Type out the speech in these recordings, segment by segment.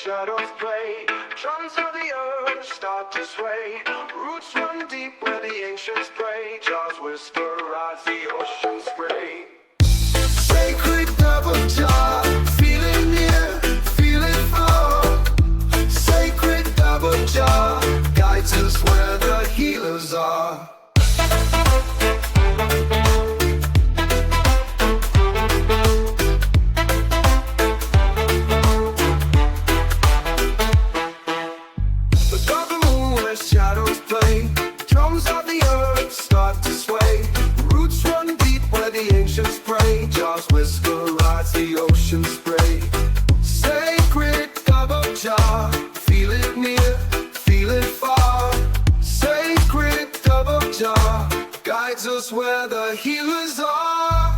shadows play. Drums of the earth start to sway. Roots run deep where the ancients pray. Jaws whisper as the ocean spray. Sacred double jar, feel it near, feel it far. Sacred double jar, guides us where the healers are. Shadows play, drums of the earth start to sway. Roots run deep where the ancients pray. Jaws whisper as the ocean spray. Sacred double jar, feel it near, feel it far. Sacred double jar, guides us where the healers are.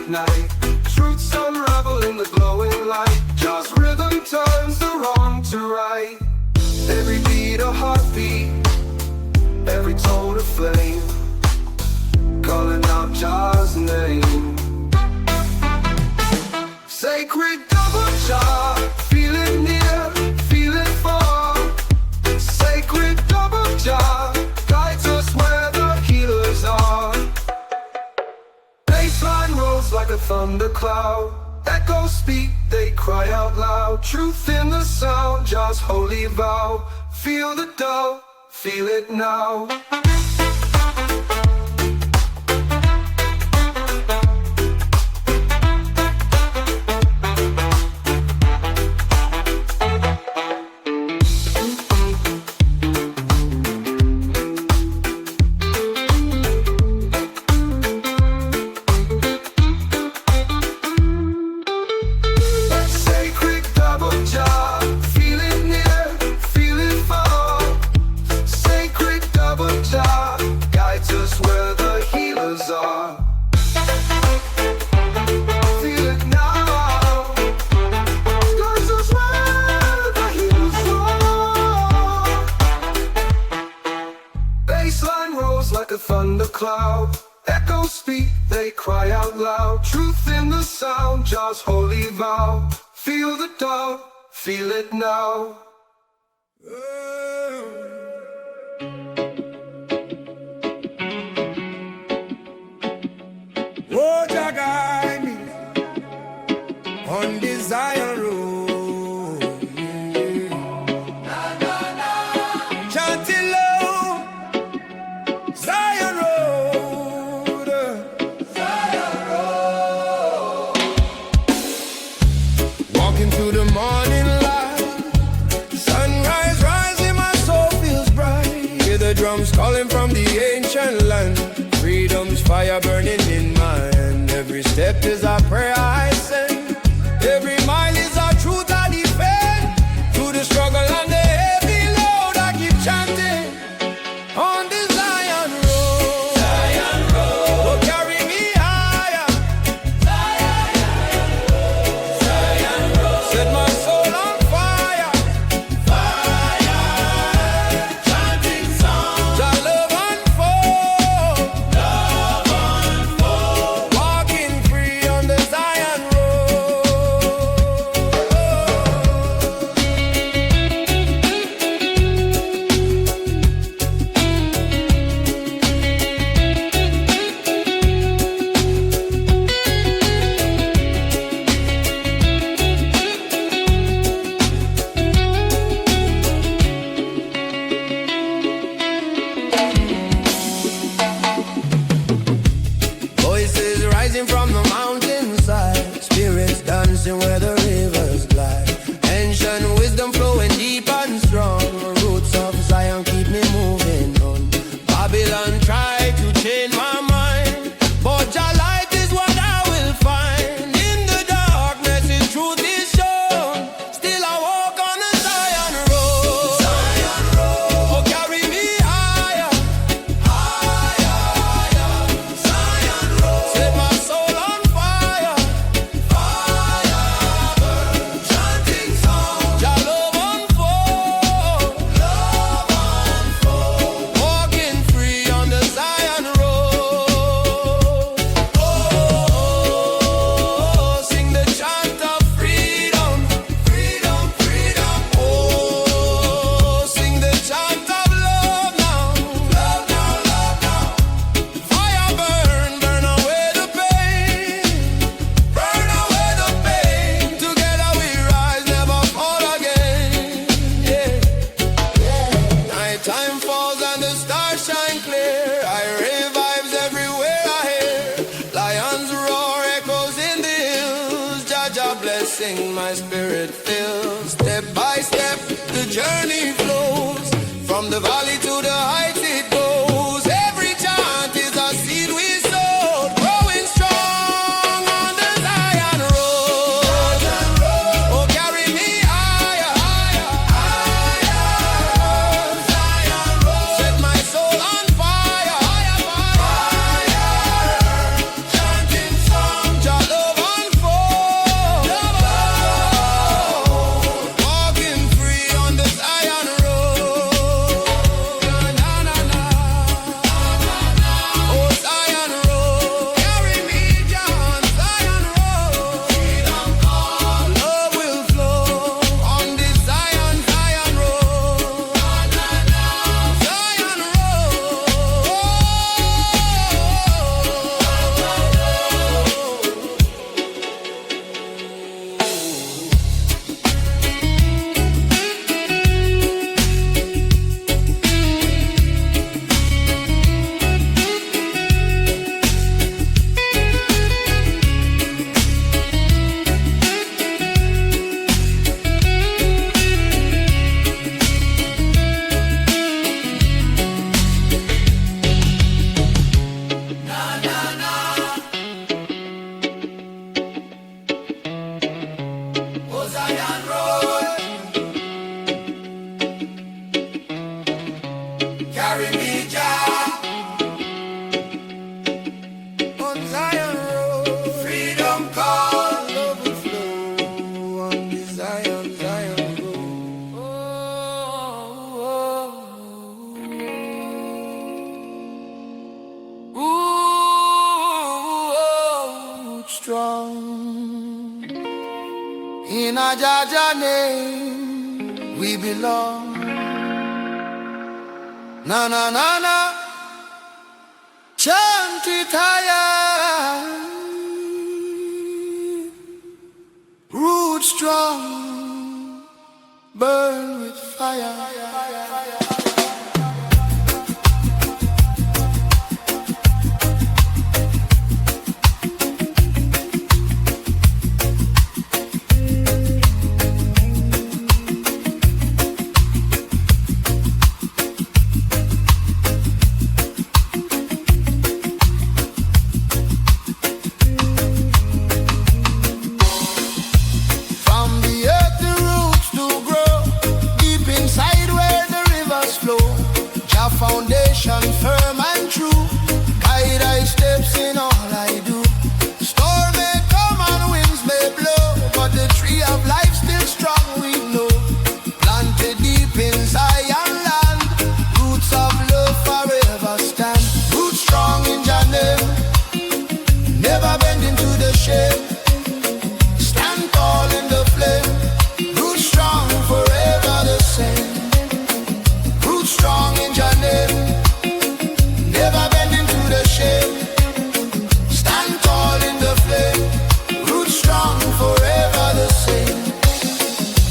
Night. Truths unravel in the glowing light. Jaws rhythm turns the wrong to right. Every beat a heartbeat, every tone a flame, calling out Jaws' name. Sacred double jar, feel it near, feel it far. Sacred double jar, guides us where the healers are. Bassline rolls like a thundercloud. Echoes speak, they cry out loud. Truth in the sound, Jaws' holy vow. Feel the dove, feel it now. Like a thundercloud, echoes speak, they cry out loud. Truth in the sound, Jaws' holy vow. Feel the dove, feel it now. Oh, Jah guide me on the Zion road. Drums calling from the ancient land. Freedom's fire burning in my hand. Every step is a prayer I send. Every mile is a truth I defend. Through the struggle and the heavy load I keep chanting. On the Zion road, Zion road, oh, carry me higher. Zion road, set my soul on fire. Chanting songs, Jah love unfold. Walking free on the Zion road. my spirit fills. Step by step, the journey flows. From the valley to the heights it goes. Every chant is a seed we sow, growing strong on the Zion road. Oh, carry me higher, higher, higher. Zion road. Set my soul on fire, fire, fire. Chanting songs, your love unfold. Walking free on the Zion road. Na na na. Oh, Zion road. Carry me down Zion road. Freedom call. Love will flow on this Zion, Zion road. Zion Oh, Zion road. Carry me down on Zion road. Freedom call, love will flow on the Zion, Zion road. Ooh, strong in a Jaja name we belong. Na na na na, chant it higher. Root strong, burn with fire. From the earth the roots do grow, deep inside where the rivers flow. Jah foundation firm and true, guide I steps in all I do. Storm may come and winds may blow, but the tree of life still strong we know. Planted deep in Zion land, roots of love forever stand. Roots strong in Jah name, never bending to the shame. Stand tall in the flame, root strong forever the same. Root strong in Jah name, never bending to the shame. Stand tall in the flame, root strong forever the same.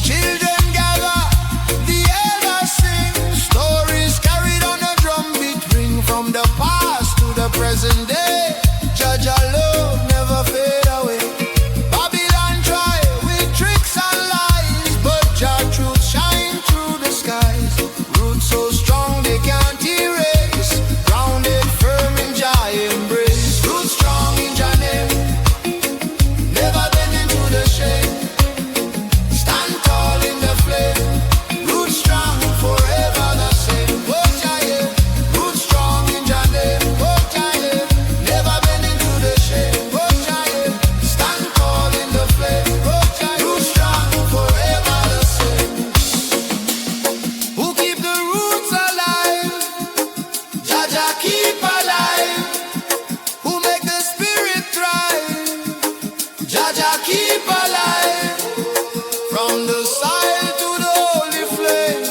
Children gather, the elders sing, stories carried on a drumbeat ring. From the past to the present day, Judge our love never fade away. Babylon try with tricks and lies, but Jah truth shine through the skies. Roots so strong they can't erase, grounded firm in Jah embrace. Roots strong in Jah name, never bending to the shame. Stand tall in the flame, roots strong forever the same. Oh Jah yeah, roots strong in Jah name. Oh Jah yeah, never bending to the shame. Oh Jah yeah, stand tall in the flame. Oh Jah yeah, roots strong forever the same. Who keep the roots alive? Jah Jah keep alive. Who make the spirit thrive? Jah Jah keep alive. From the side to the holy flame.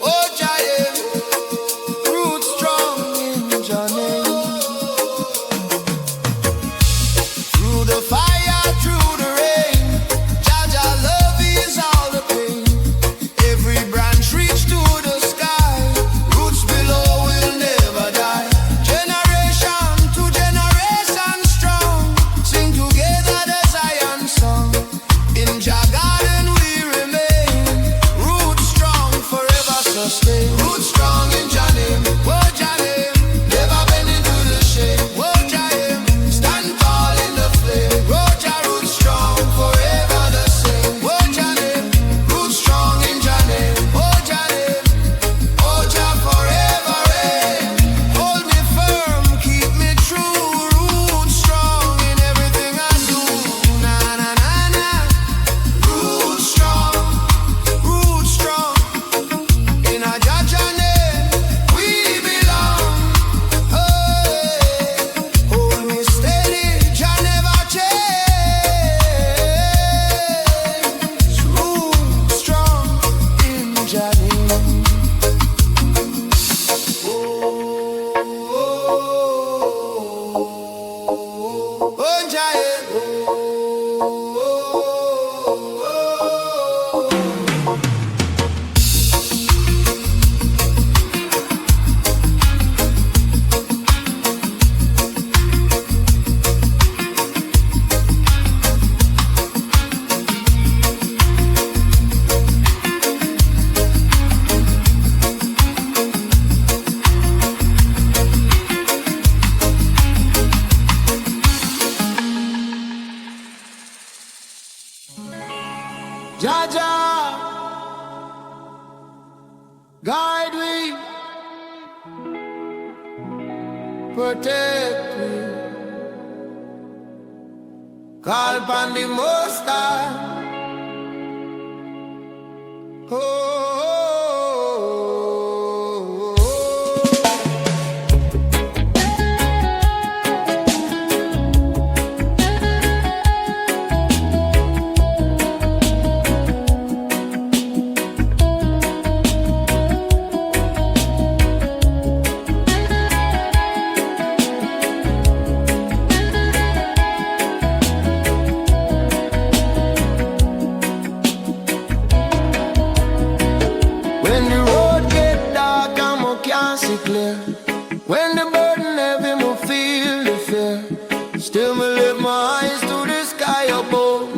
Oh Jah yeah, roots strong in Jah name. Through the fire, through the rain, Jah Jah love is all the pain. Every branch reach to the sky, roots below will never die. Generation to generation strong, sing together the Zion song. In Jaja, guide me, protect me. Call upon the Most High. Oh. When the road get dark and I can't see clear, when the burden heavy, I feel the fear. Still me lift my eyes to the sky above.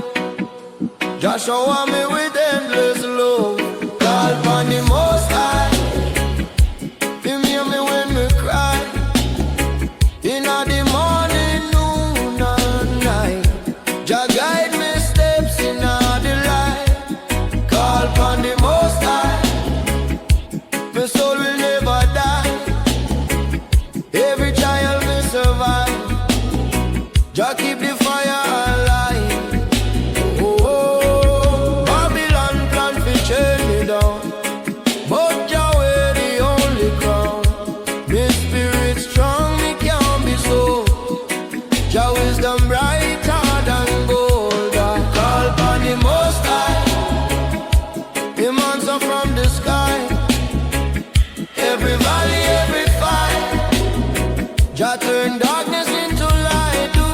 Just shower me with endless love. Call upon the Most High. Him hear me when me cry. In the morning, noon and night. Just guide me steps in the light. Call upon the Most High. My soul will never die. Every child will survive. Just keep the fire alive. Oh, Babylon plan to chain me down, but Yahweh the only crown. My spirit strong, me can't be so. Jah wisdom brighter than gold. Call upon the Most High. Him answer from the sky. Every valley, every fight, Jah turn darkness into light. Ooh,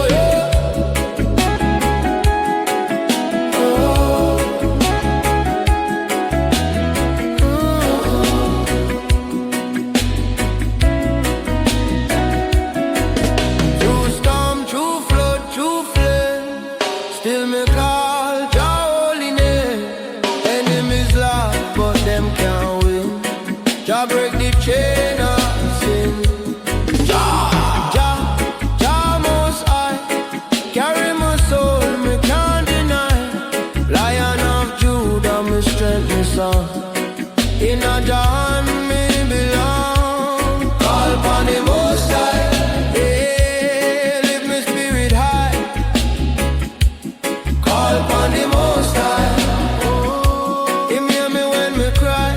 yeah. Oh. Through storm, through flood, through flame, still me call Jah holy name. Enemies laugh, but them can't win. Jah break the chain of sin. Jah most high, carry my soul, me can't deny. Lion of Judah, me strength, me song. In a Jah me belong. Call upon the Most High. Hey, lift me spirit high. Call upon the Most High. Him hear me when me cry.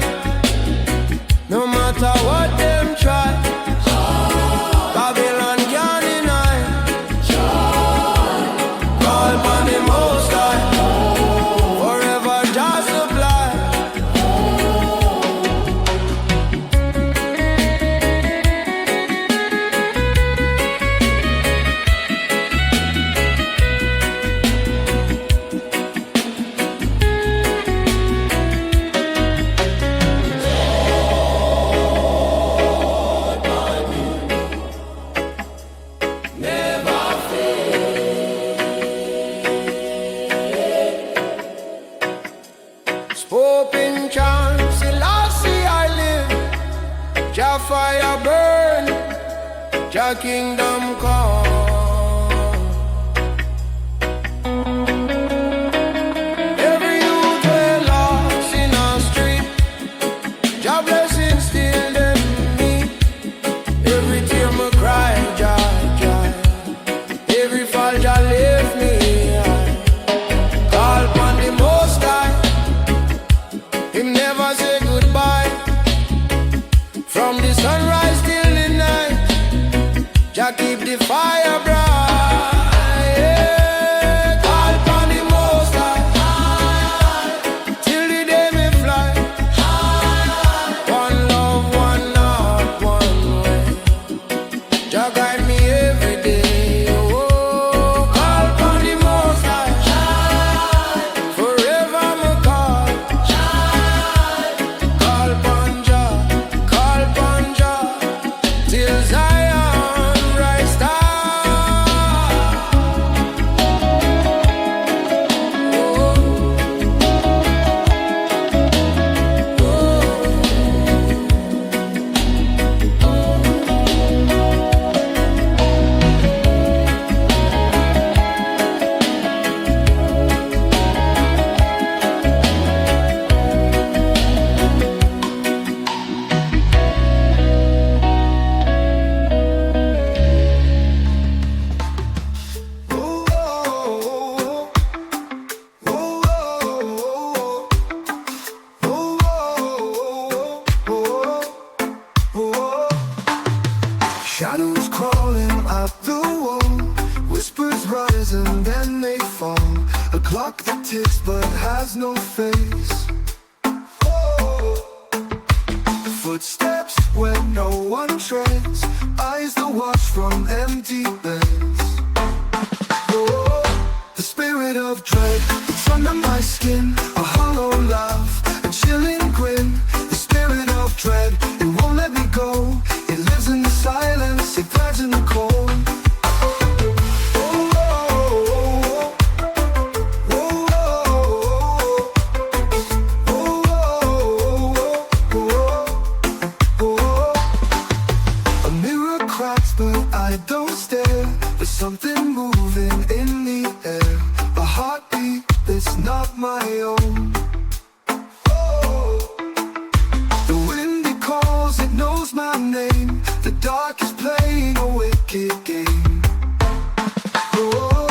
No matter what them try, Babylon can't deny. Call upon the Most High. Forever Jah supply. Spoke in chance, Selassie I live. Jah fire burn, Jah kingdom come. Every youth way lost in our street, Jah blessing still them meet. Every tear me cry, Jah, Jah. Every fall Jah lift me high. Call upon the Most High. Him never say goodbye. From the sunrise till the night, Jah keep the Clock that ticks but has no face. Oh. Footsteps where no one treads, eyes that watch from empty beds. Oh. The spirit of dread, it's under my skin. A hollow laugh, a chilling grin. The spirit of dread, it won't let me go. It lives in the silence, it thrives in the cold. Something moving in the air, a heartbeat that's not my own. Oh. The wind it calls, it knows my name. The dark is playing a wicked game. Oh.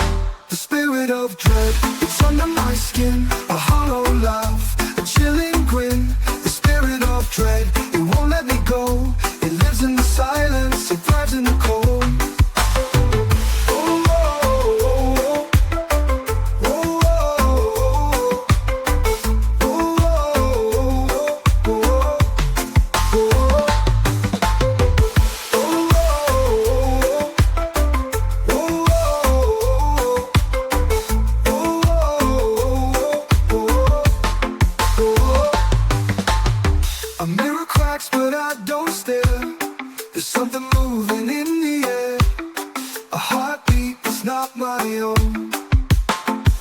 The spirit of dread, it's under my skin. A hollow laugh, a chilling grin. The spirit of dread, it won't let me go. It lives in the silence, it thrives in the cold. A mirror cracks but I don't stare. There's something moving in the air, a heartbeat that's not my own.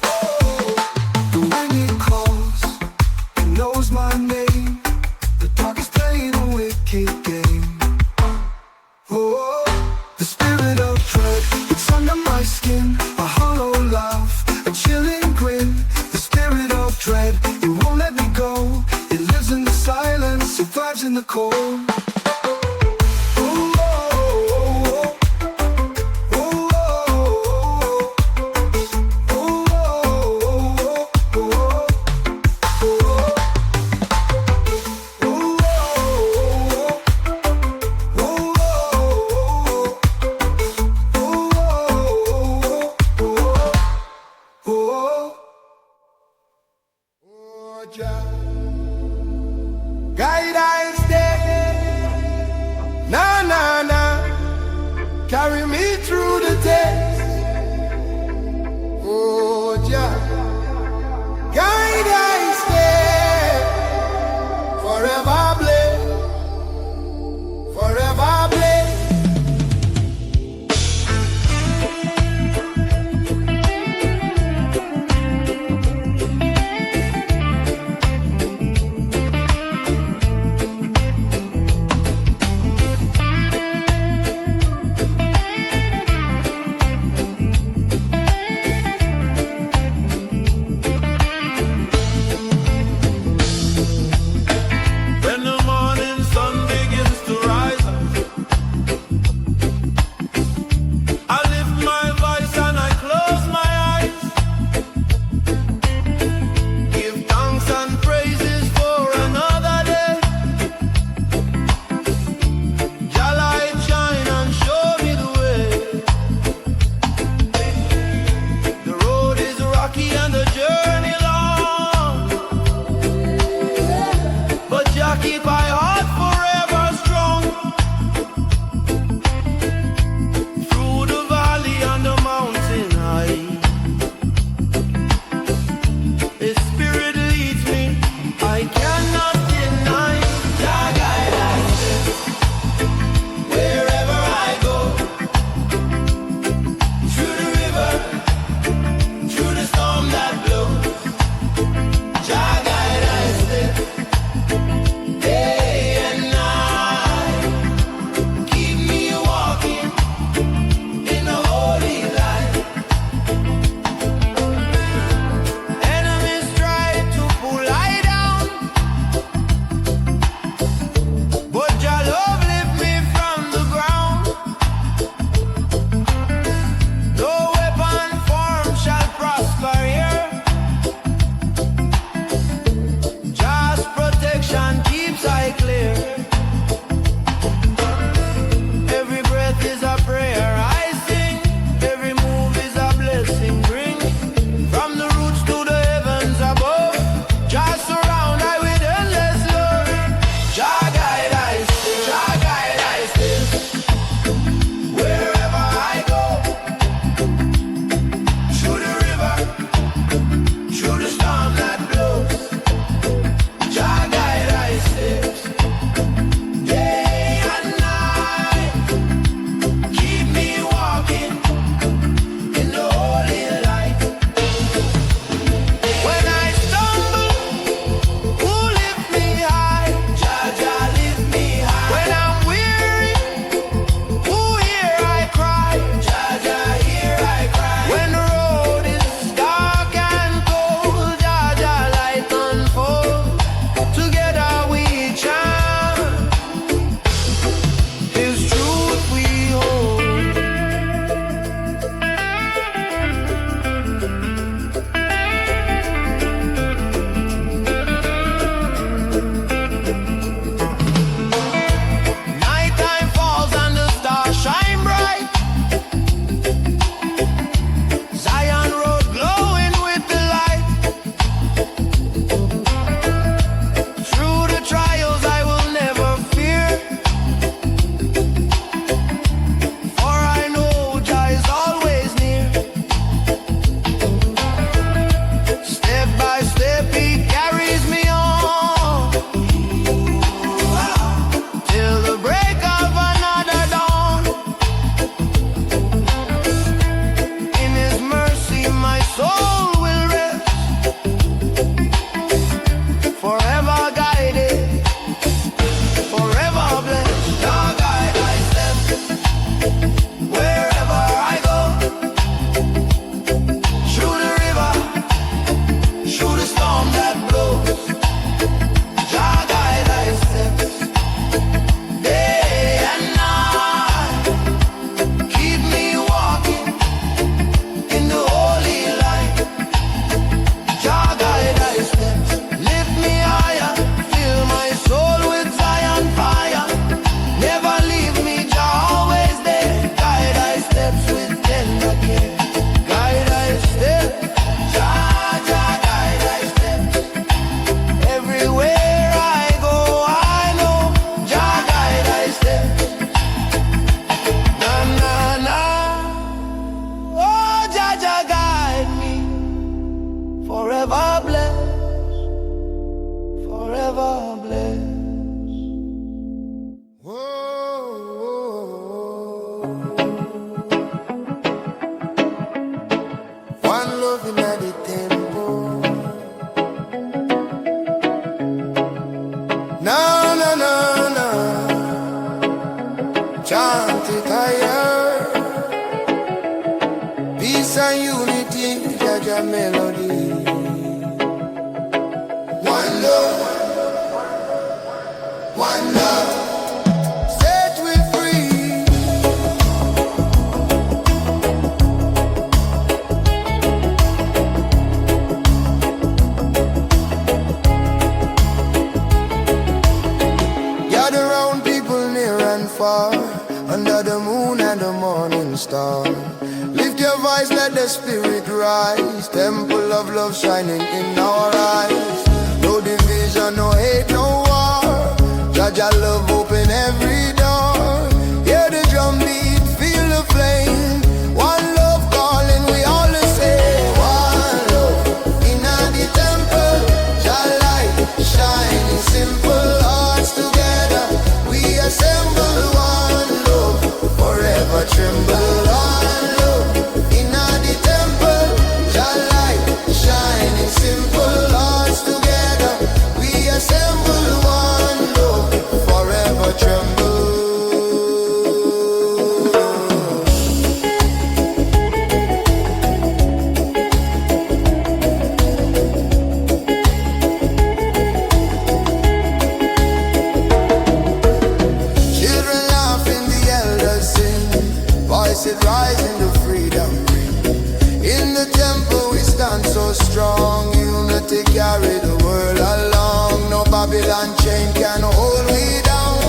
Oh. The wind it calls, it knows my name. The dark is playing a wicked game. Oh. The spirit of dread, it's under my skin. A hollow laugh, a chilling grin. The spirit of dread, it won't let me go. It lives in the silence, it thrives in the cold. Guidance day, na na na, carry me through the test. Oh Jah, guidance day, forever blessed, forever blessed. Keep my heart forever strong. Through the valley and the mountain high, His spirit leads me, I cannot deny. Jah guide us wherever I go. Through the river, through the storm that forever blessed, forever blessed. One love in the temple. No, no, no, no. Chant it higher. Peace and unity, Jaja melody. One love, one love. Set we free. Gather round people near and far, under the moon and the morning star. Lift your voice, let the spirit rise. Temple of love shining in our eyes. No division, no hate, no war. Jaja love open every door. Hear the drum beat, feel the flame. One love calling, we all the same. One love in the temple. Jah light shining, simple hearts together. We assemble one love, forever tremble. One love in the temple. Jah light shining, simple hearts together. We assemble one love, forever tremble. Children laughing, the elders sing. Voices rising to freedom ring. In the temple we stand so strong. Unity carry the world along. No Babylon chain can hold we down.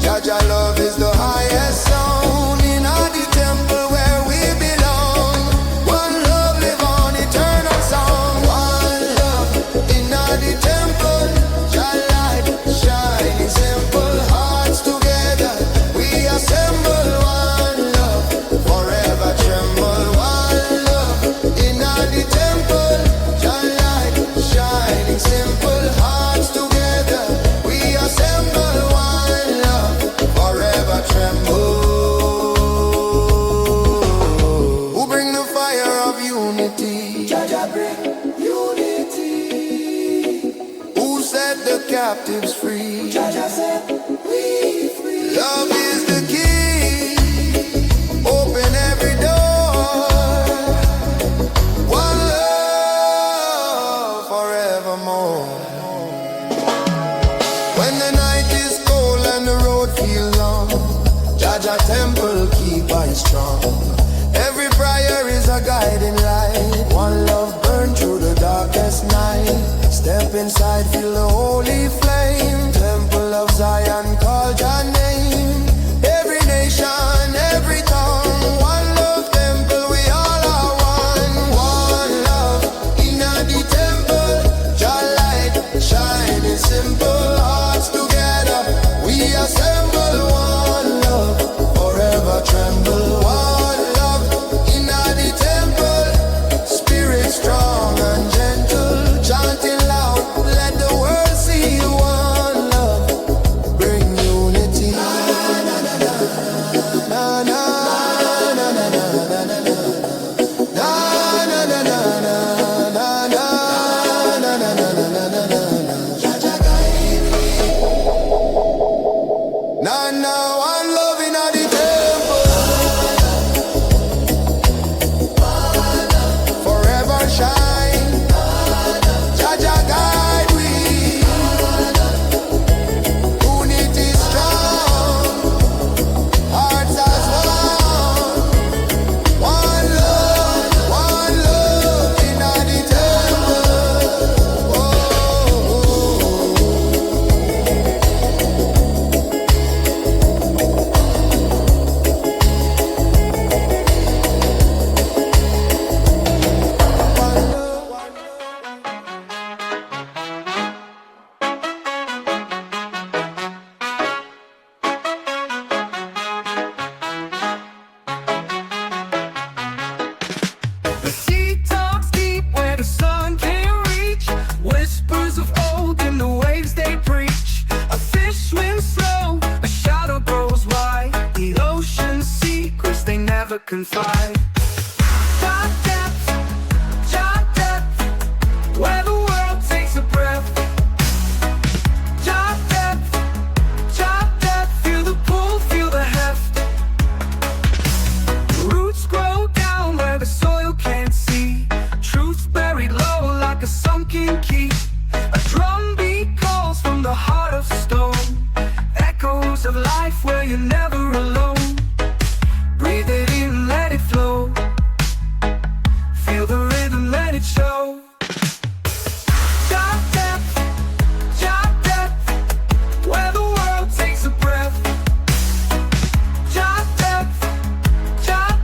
Jaja love is the highest sound. In the temple where we belong. One love live on eternal song. One love in the temple. Jah light shining, simple hearts together. We assemble one love, forever tremble. One love in the temple. Jah light shining, simple hearts together. We assemble one love, forever tremble. Who bring the fire of unity? Jaja bring unity. Who set the captives free? Jaja set we free. Love is the key. Open every door. One love forevermore. When the night is cold and the road feels long, Jaja temple keep us strong. Every prayer is a guiding light. One love burn through the darkest night. Step inside, feel the holy flame. Temple of Zion, call your name. Every nation, every tongue. One love temple, we all are one. One love in the temple. Jah light shining, simple hearts together. We assemble one love, forever tremble. One love in the temple. Spirit strong and gentle, chanting loud, let the world see you. fight. Jah depth, Jah depth, where the world takes a breath. Jah depth, feel the pull, feel the heft. Roots grow down where the soil can't see. Truth buried low like a sunken key. A drum beat calls from the heart of stone. Echoes of life where you're never alone. Breathe it in, let it flow. Feel the rhythm, let it show. Jah depth, where the world takes a breath. Jah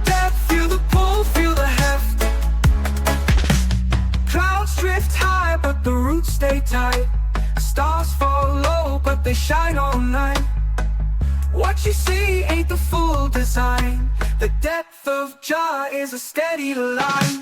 depth, feel the pull, feel the heft. Clouds drift high, but the roots stay tight. Stars fall low, but they shine all night. What you see ain't the full design. The depth of Jah is a steady line.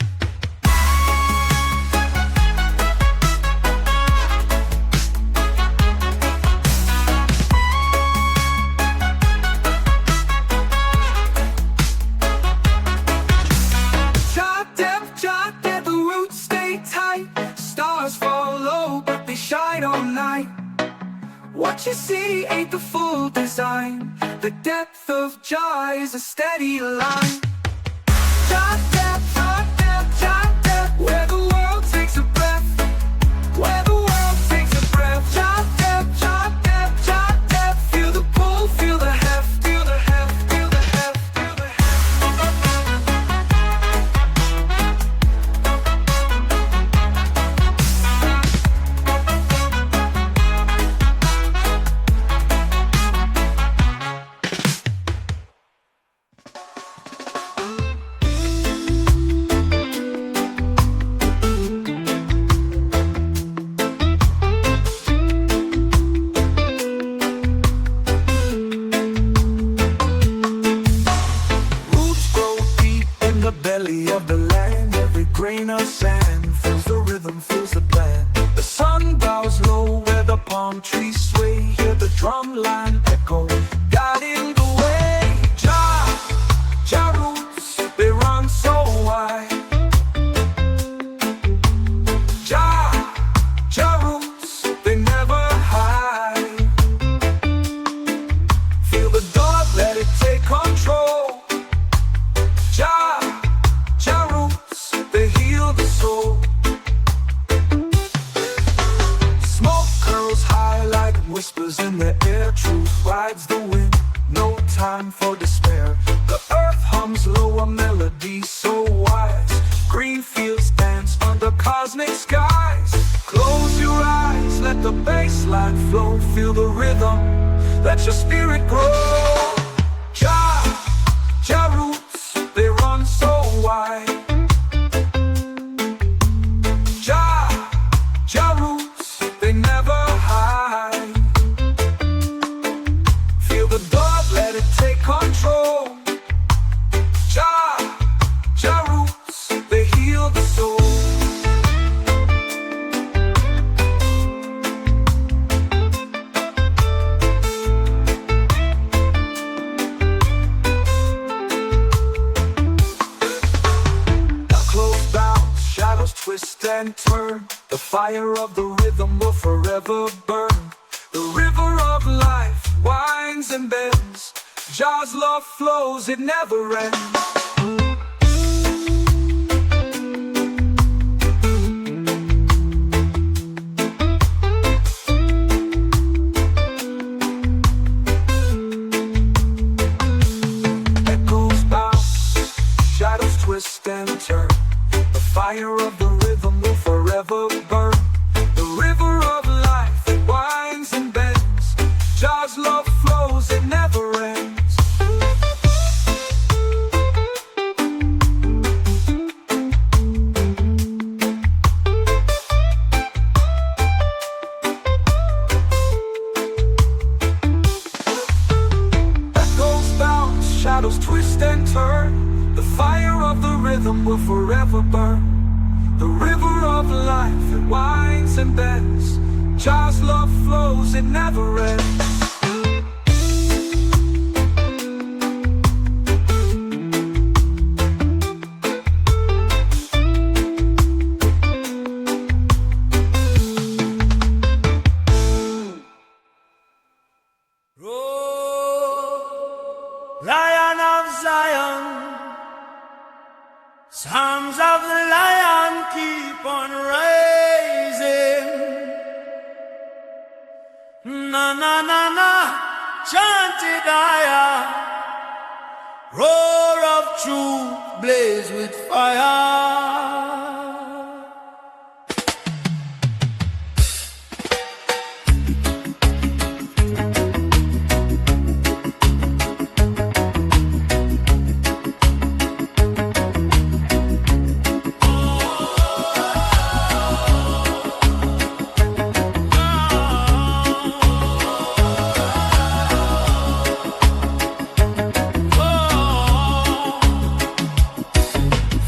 Jah depth, the roots stay tight. Stars fall low, but they shine all night. What you see ain't the full design. The depth of Jah is a steady line. Jah depth, where the world takes a breath. Where the world takes a breath. Jah depth, feel the pull, feel the heft. Feel the heft, feel the heft, feel the heft. Belly of the land, every grain of sand feels the rhythm, feels the plan. The sun bows low where the palm trees sway. Hear the drum line echo, guiding the way. Jah roots, they run so wide. Jah roots, they never hide. Feel the dog, let it take control. Jah roots, they heal the soul. Smoke curls high like whispers in the air. Truth rides the wind, no time for despair. The earth hums low, a melody so wise. Green fields dance under cosmic skies. Close your eyes, let the bass line flow. Feel the rhythm, let your spirit grow. Jah roots, they run so wide. Jah roots, they never hide. Feel the dog, let it take control. Jah roots, they heal the soul. Twist and turn, the fire of the rhythm will forever burn. The river of life winds and bends. Jah's love flows, it never ends. Echoes bounce, shadows twist and turn. The fire of the rhythm will forever burn. The river of life, it winds and bends. Jah's love flows, it never ends. Echoes bounce, shadows twist and turn. The fire of the rhythm will forever burn. The river of life, it winds and bends. Jah's love flows, it never ends. na na na, chanted higher. Roar of truth, blaze with fire.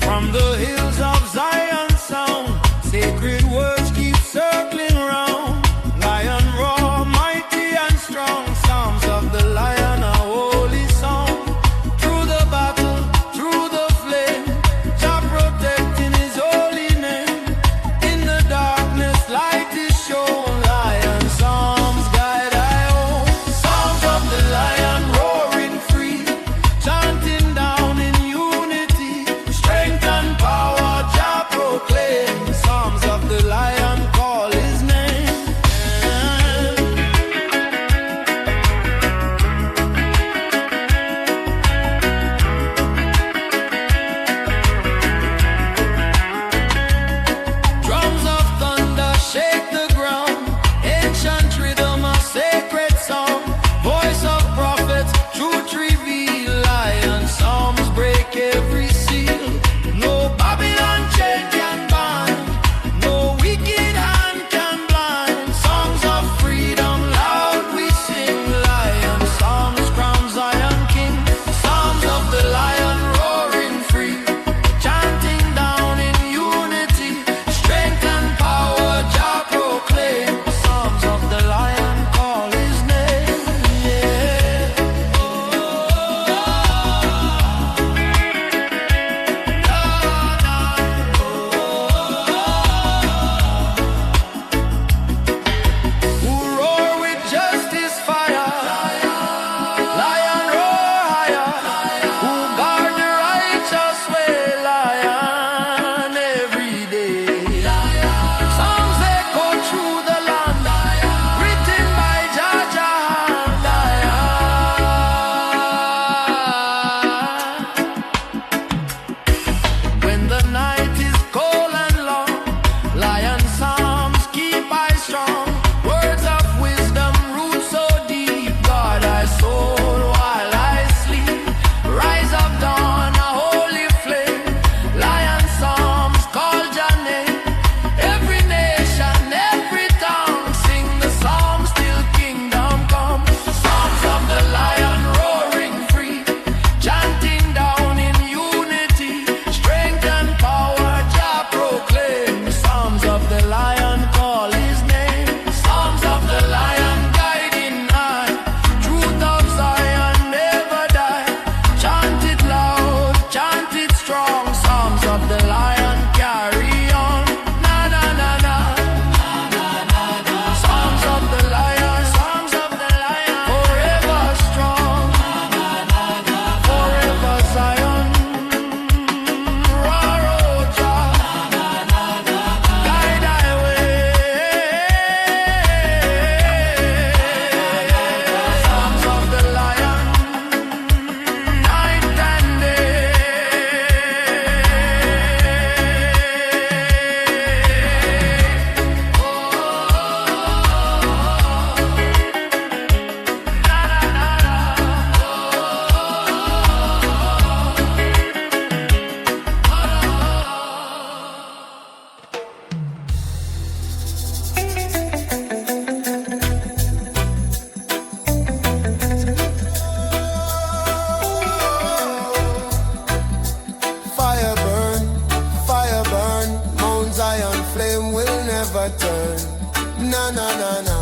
From the hills of Zion sound, sacred words keep circling round. Lion roar, mighty and strong, sounds of the lion, a holy song. Through the battle, through the flame, Jah protecting his holy name. In the darkness, light is shown. Lion psalms guide I own. Sounds of the lion roaring free, chanting down in unity. Strength and power, Jah proclaim. Psalms of the lion call his name. Drums of thunder shake the ground. Ancient rhythm, a sacred song. Voice of prophets, truth reveal. Lion psalms break every seal. No Babylon chain can bind, no wicked hand can blind. Songs of freedom loud we sing. Lion psalms crown Zion king. Psalms of the lion roaring free, chanting down in unity. Strength and power Jah proclaim. Psalms of the lion call his name. Who roar with justice fire. Lion roar higher. Who guard the righteous way. Lion every day. Songs echo through the land, written by Jah Jah. Lion. When the night is cold and long, lion psalms keep I strong. Words of wisdom root so deep, guard I soul while I sleep. Rise of dawn, a holy flame. Lion psalms call Jah name. Every nation, every tongue sing the psalms till kingdom come. Psalms of the lion roaring free, chanting down in unity. Strength and power Jah proclaim. Psalms of the lion call his name. Psalms of the lion guiding eye. Truth of Zion never die. Chant it loud, chant it strong. Psalms of the lion carry on. Na na na na. Psalms of the lion, psalms of the lion, forever strong. Forever Zion. Roar, oh Jah. Guide thy way. Psalms of the lion, night and day. Fire burn, Mount Zion flame will never turn. Na na na na,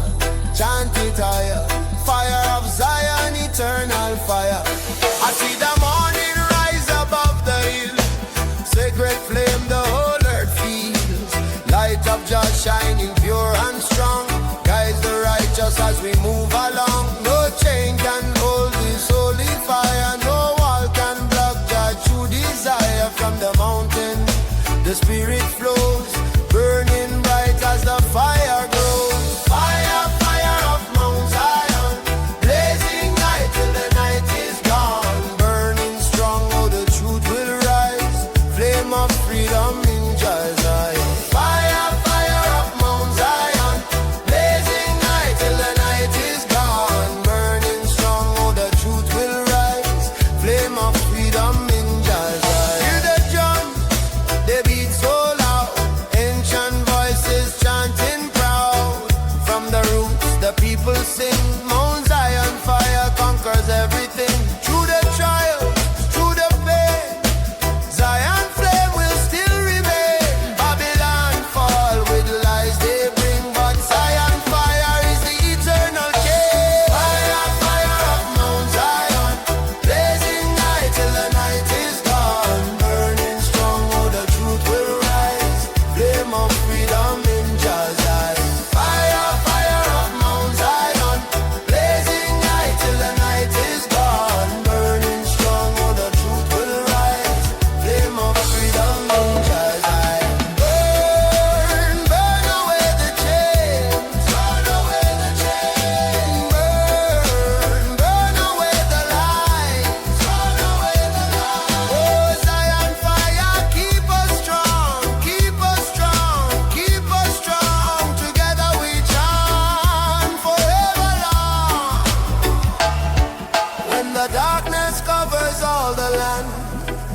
chant it higher. Fire of Zion, eternal fire. I see the morning rise above the hill. Sacred flame, the whole earth feels. Light of Jah shining pure and strong. Guides the righteous as we move along. No chain can hold this holy fire. No wall can block Jah true desire. From the mountain the spirit flows, burning bright as the fire grows. Fire, fire of Mount Zion.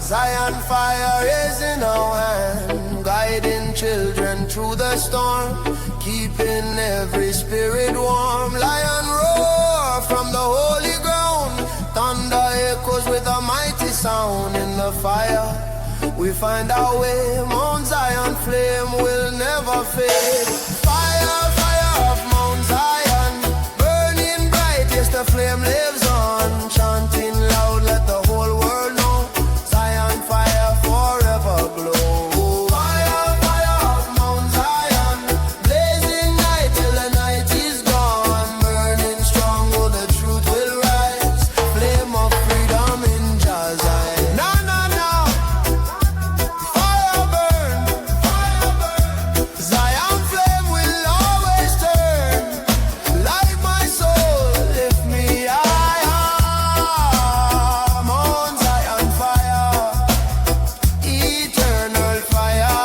Zion fire is in our hand, guiding children through the storm, keeping every spirit warm. Lion roar from the holy ground, thunder echoes with a mighty sound. In the fire we find our way, Mount Zion flame will never fade. Fire, fire of Mount Zion, burning bright, yes the flame lives on. Chanting loud, let the whole world know, Zion fire forever glow. Fire, fire of Mount Zion, blazing night till the night is gone. Burning strong, oh the truth will rise, flame of freedom in Jah Zion. No, no, no, fire burn, Zion flame will always turn. Light my soul, lift me higher. Mount Zion fire, eternal fire.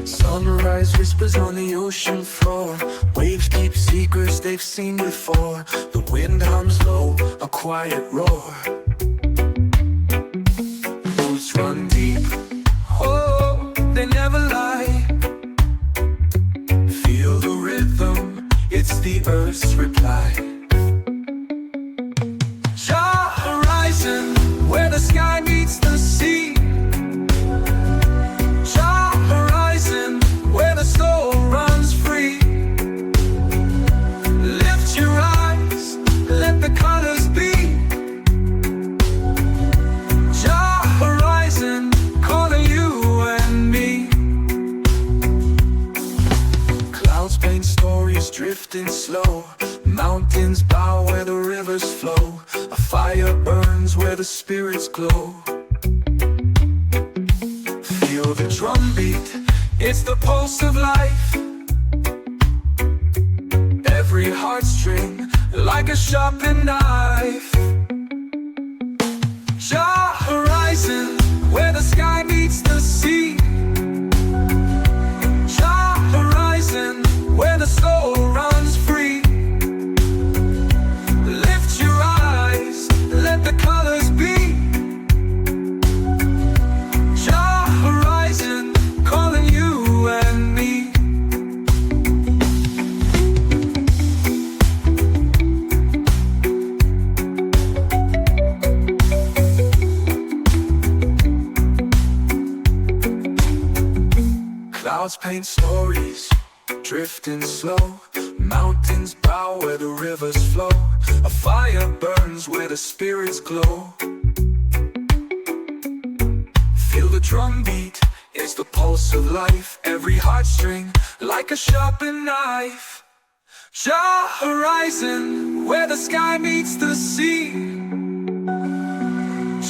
Sunrise whispers on the ocean floor, waves keep secrets they've seen before. The wind hums low, a quiet roar. Roots run deep, oh, they never lie. Feel the rhythm, it's the earth's reply. Jah horizon, where the sky meets the sea. Jah horizon, where the soul runs free. Lift your eyes, let the colors be. Jah horizon, calling you and me. Clouds paint stories drifting slow, mountains bow where the rivers flow. A fire burns where the spirits glow. Feel the drum beat, it's the pulse of life. Every heartstring like a sharpened knife. Jah horizon, where the sky meets the sea. Jah horizon, where the soul runs free. Lift your eyes, let the colors be. Jah horizon, calling you and me. Clouds paint stories, drifting slow. Mountains bow where the rivers flow. A fire burns where the spirits glow. Feel the drum beat, it's the pulse of life. Every heartstring like a sharpened knife. Jah horizon, where the sky meets the sea.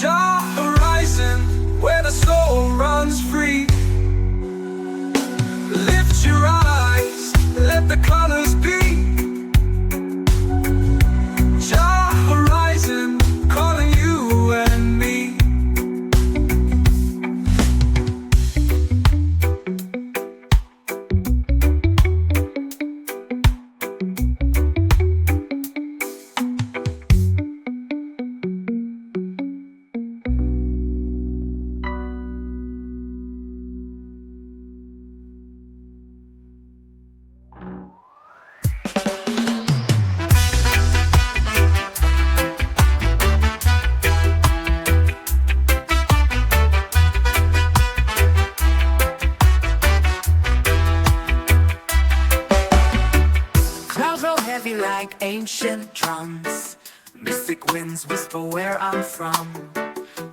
Jah horizon, where the soul runs free. Lift your eyes, let the colors be. Jah horizon, calling you and me. Like ancient drums, mystic winds whisper where I'm from.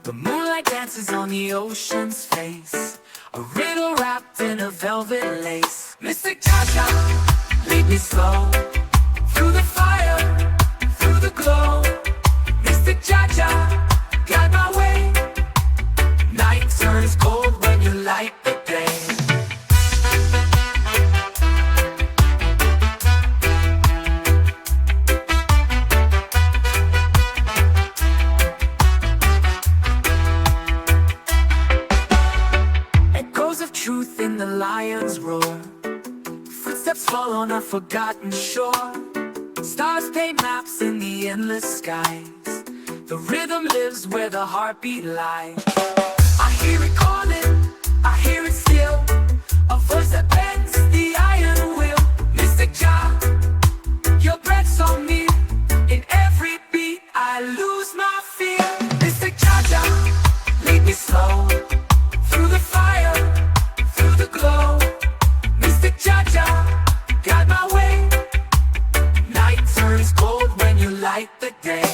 The moonlight dances on the ocean's face, a riddle wrapped in a velvet lace. Mystic Jaja, lead me slow through the fire, through the glow. Mystic Jaja, guide my way. Night turns cold when you light the day. Echoes of truth in the lion's roar, footsteps fall on a forgotten shore. Stars paint maps in the endless skies. The rhythm lives where the heartbeat lies. I hear it calling, I hear it still, a voice that bends the iron will. Mystic Jah, your breath so near, in every beat I lose my fear. Mystic Jah, lead me slow through the fire, through the glow. Mystic Jah, guide my way. Night turns cold when you light the day.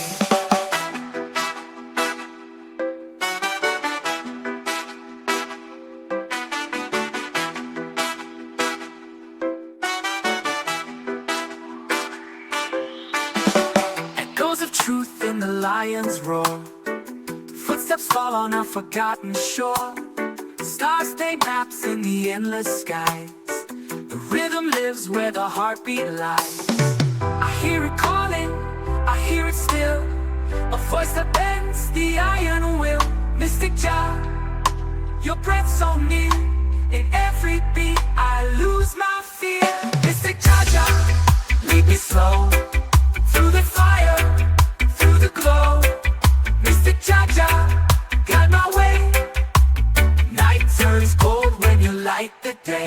Echoes of truth in the lion's roar, footsteps fall on a forgotten shore. Stars paint maps in the endless skies. The rhythm lives where the heartbeat lies. I hear it calling, I hear it still, a voice that bends the iron will. Mystic Jah, your breath so near, in every beat I lose my fear. Mystic Jah, lead me slow through the fire, through the glow. Mystic Jah, guide my way. Night turns cold when you light the day.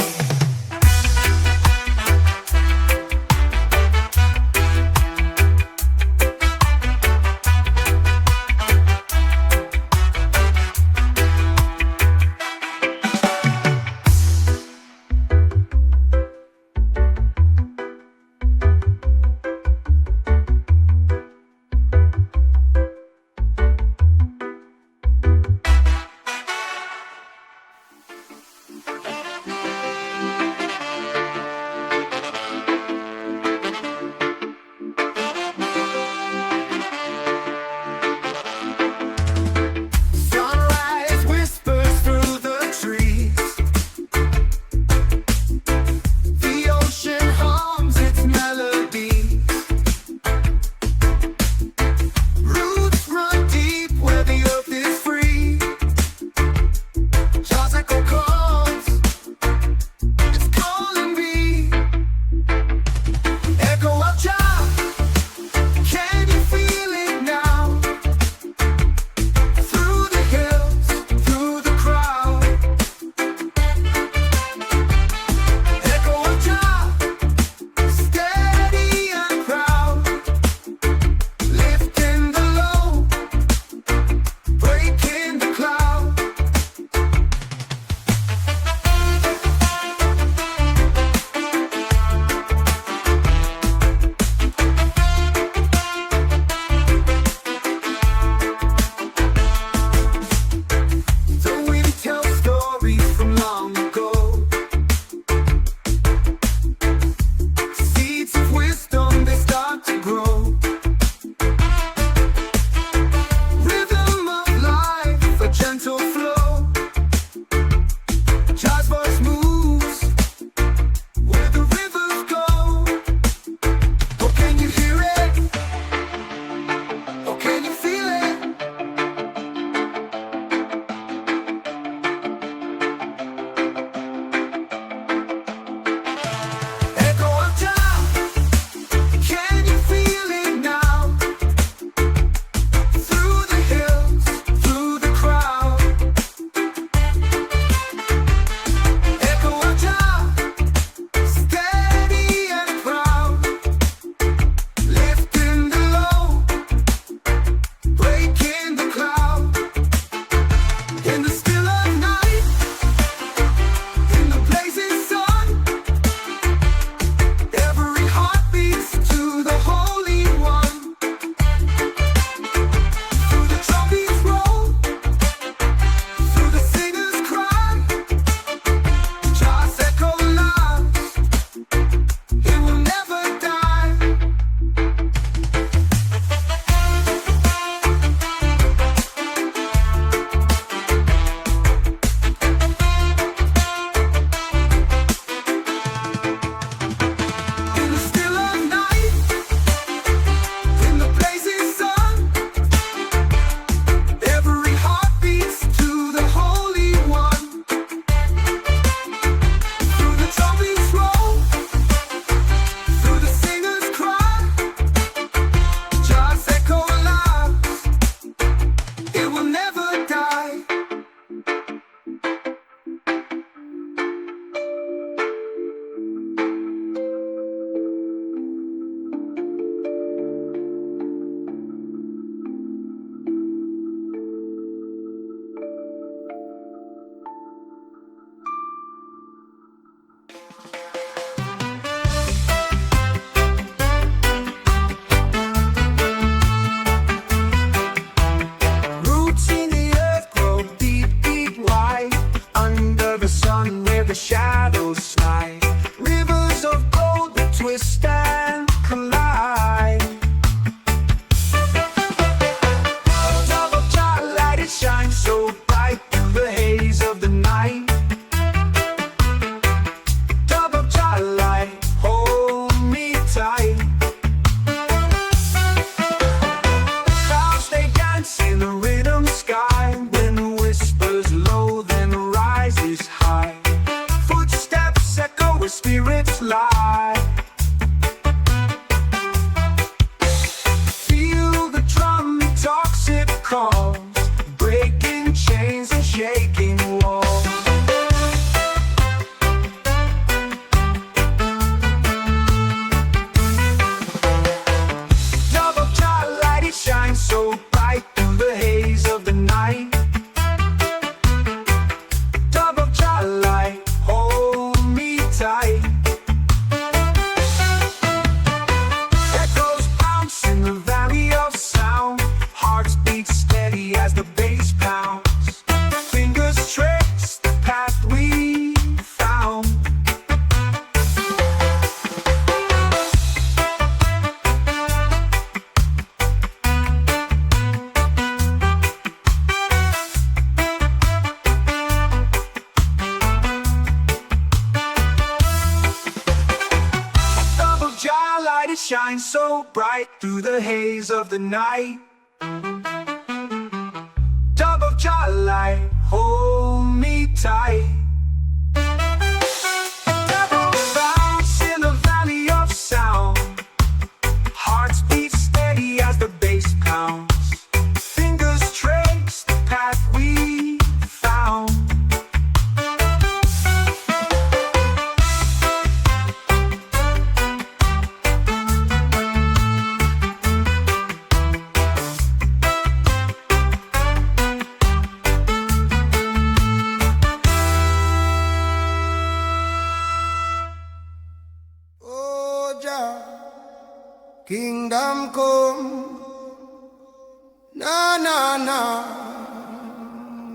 shine so bright through the haze of the night. Dove of Jah light, hold me tight. Devil bounce in the valley of sound. Hearts beat steady as the bass pounds. Fingers trace the path we found. Oh Jah, kingdom come. Na na na,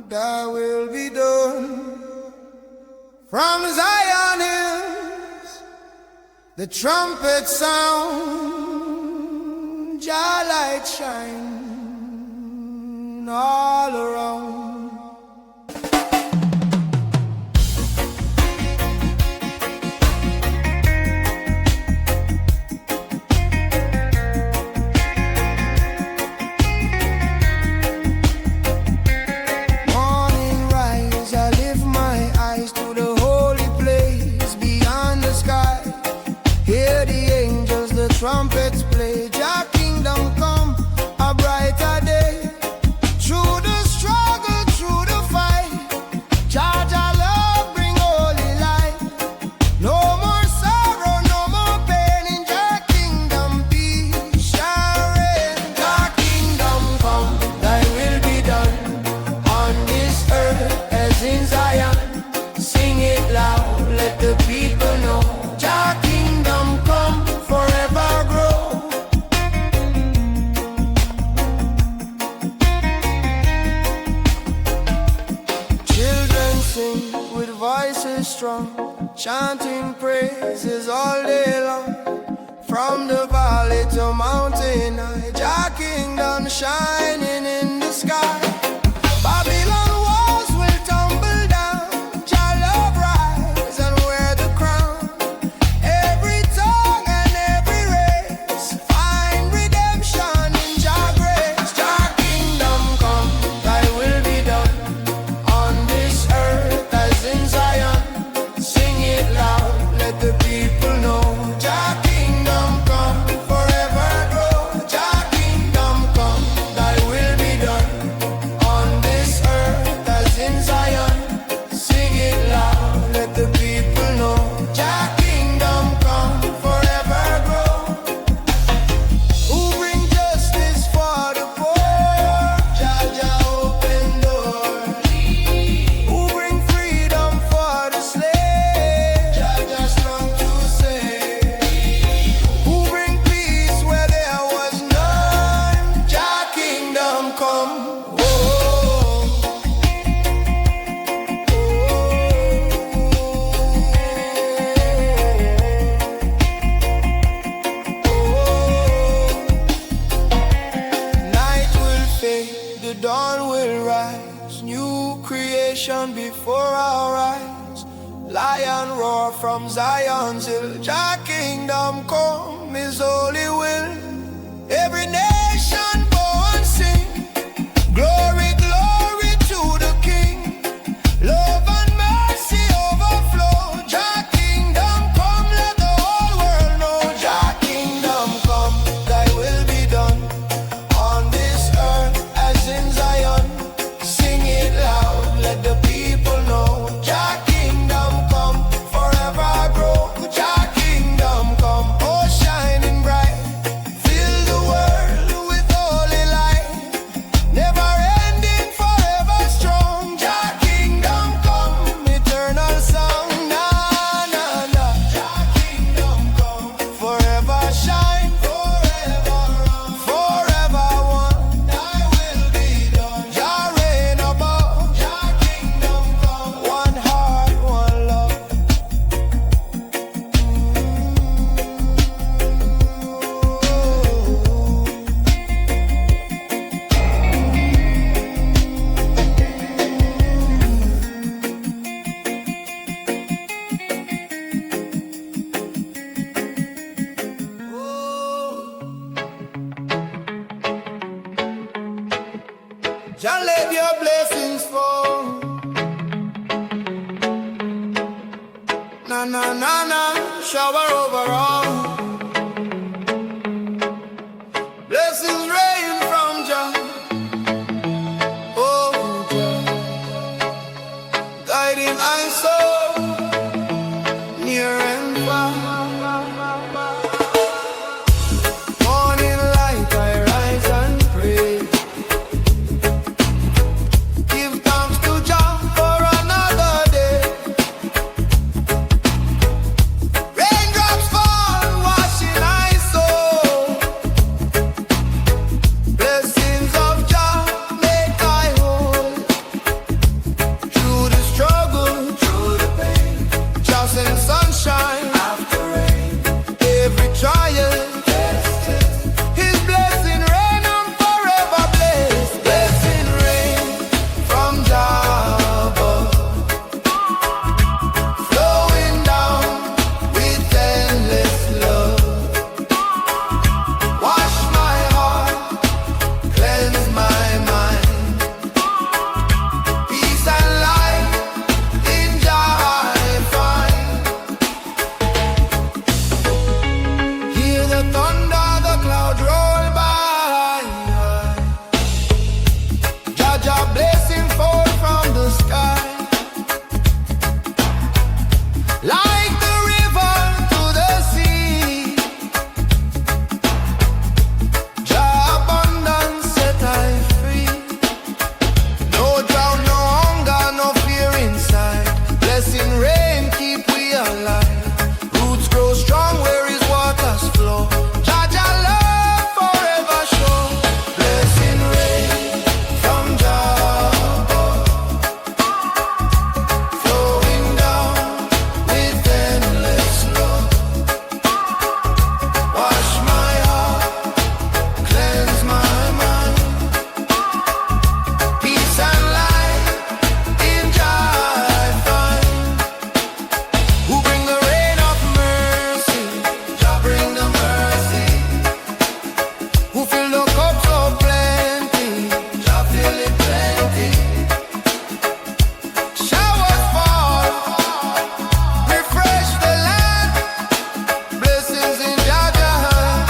thy will be done. From Zion hills, the trumpet sound, Jah light shine all around. Trumpets play, Jah kingdom come, a brighter day. Through the struggle, through the fight, Jah love bring holy light. No more sorrow, no more pain in Jah kingdom, peace shall reign. Jah kingdom come, thy will be done, on this earth as in Zion. Sing it loud, let the people know. Jah kingdom come, forever grow. Children sing with voices strong, chanting praises all day long. From the valley to mountain high, Jah kingdom shining in the sky. Babylon walls will tumble down, Jah love rise and wear the crown. Every tongue and every race find redemption in Jah grace. Jah kingdom come, thy will be done, on this earth as in Zion. Sing it loud, let the people know. Jah kingdom come, forever grow. Jah kingdom come, thy will be done, on this earth as in Zion. Sing it loud, let the people know. Jah kingdom come, forever grow. Who bring justice for the poor? Jah open door. Who bring freedom for the slave? Jah strong to save. Who bring peace where there was none? Jah kingdom come. Oh, night will fade, the dawn will rise. New creation before our eyes. Lion roar from Zion's hill. Jah kingdom come, His holy will. Every nation bow and sing. Glory, glory to the King. Love and mercy overflow. Jah kingdom come, let the whole world know. Jah kingdom come, thy will be done, on this earth as in Zion. Sing it loud, let the people know. Jah kingdom come, forever grow. Jah kingdom come, oh shining bright, Jah let your blessings fall. Na na na na, shower over all. Blessings rain from Jah. Oh Jah, guiding I soul near and far. Morning light I rise and pray. Give thanks to Jah for another day. Raindrops fall, washing I soul. Blessings of Jah make I whole. Through the struggle, through the pain, Jah send sunshine after rain. Every trial, His blessing rain, I'm forever blessed. Blessing rain from Jah above, flowing down with endless love. Wash my heart, cleanse my mind. Peace and light in Jah I find. Hear the thunder, the cloud roll by. Jah Jah blessing fall from the sky. Like the river to the sea, Jah abundance set I free. No drought, no hunger, no fear inside. Blessing rain keep we alive. Roots grow strong where His waters flow. Jah Jah love forever show. Blessing rain from Jah above, flowing down with endless love. Wash my heart, cleanse my mind. Peace and light in Jah I find. Who bring the rain of mercy? Jah bring the mercy. Who fill the cups of plenty? Jah fill it plenty. Showers fall, refresh the land. Blessings in Jah Jah hand.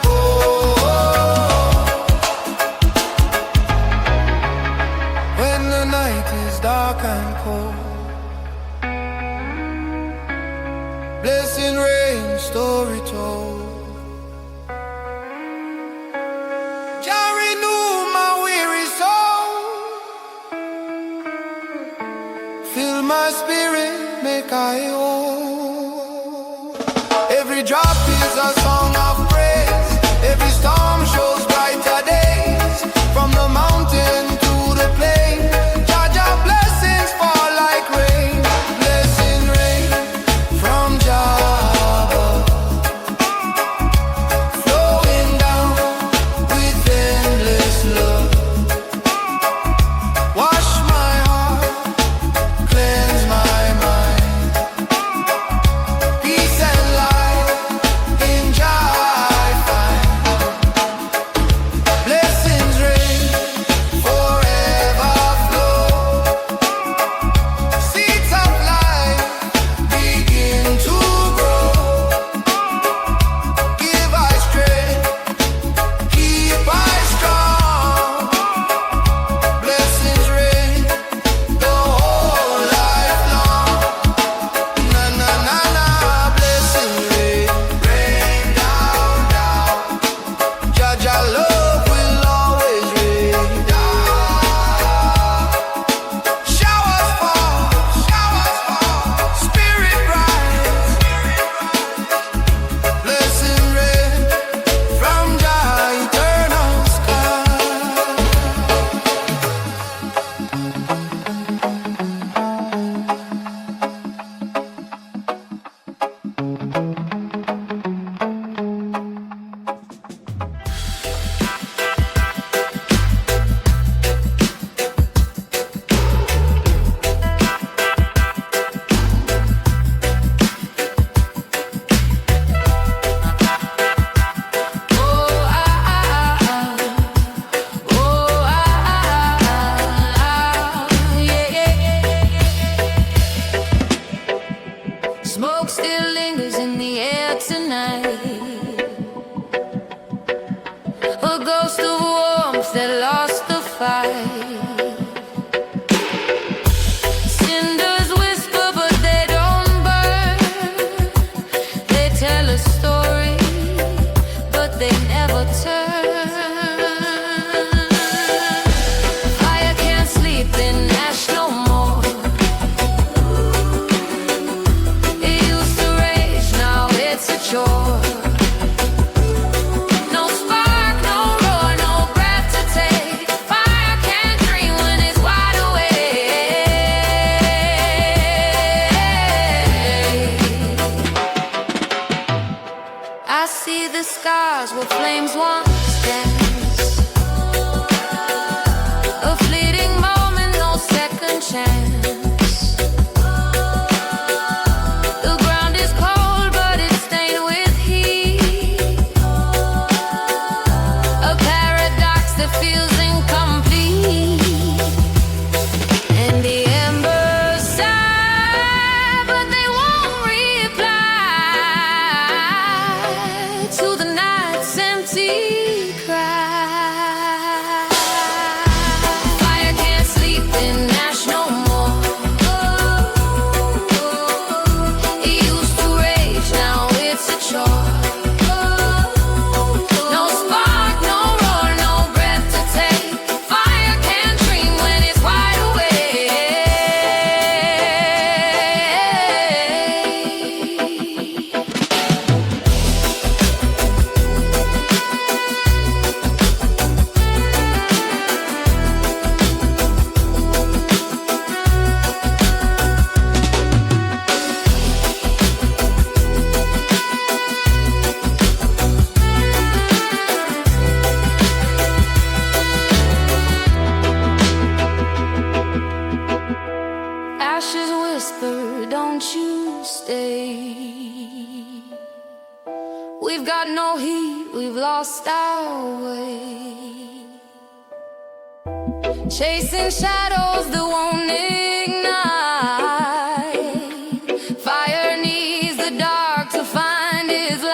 Oh, when the night is dark and cold, blessing rain, story told. Jah renew my weary soul. Fill my spirit, make I whole. Every drop is a song of praise. Every storm shows brighter days. From the mountain to the plain, Jah Jah blessings fall like rain. Blessing rain from Jah above, flowing down with endless love. Wash my heart, cleanse my mind. Peace and light ghost of warmth that lost the fight. Cinders whisper but they don't burn. They tell a story but they never turn. Fire can't sleep in ash no more. It used to rage, now it's a chore. No spark, no roar, no breath to take. Fire can't dream when it's wide awake. I see the scars where flames once danced. A fleeting moment, no second chance. The ground is cold, but it's stained with heat. A paradox that feels incomplete. And the embers sigh, but they won't reply to the night's empty cry. Fire can't sleep in ash no more. It used to rage, now it's a chore. No spark, no roar, no breath to take. Fire can't dream when it's wide awake. Ashes whisper, don't you stay. We've got no heat, we've lost our way. Chasing shadows that won't ignite. Fire needs the dark to find its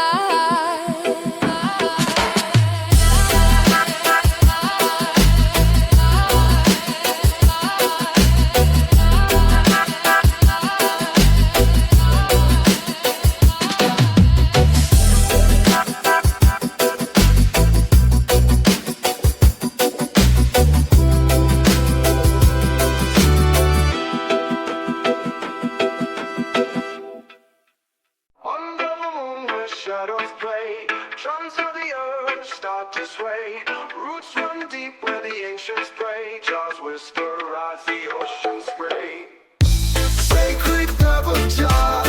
Under the moon where shadows play, drums of the earth start to sway. Roots run deep where the ancients pray. Jaws whisper as the ocean spray. Sacred double jaw,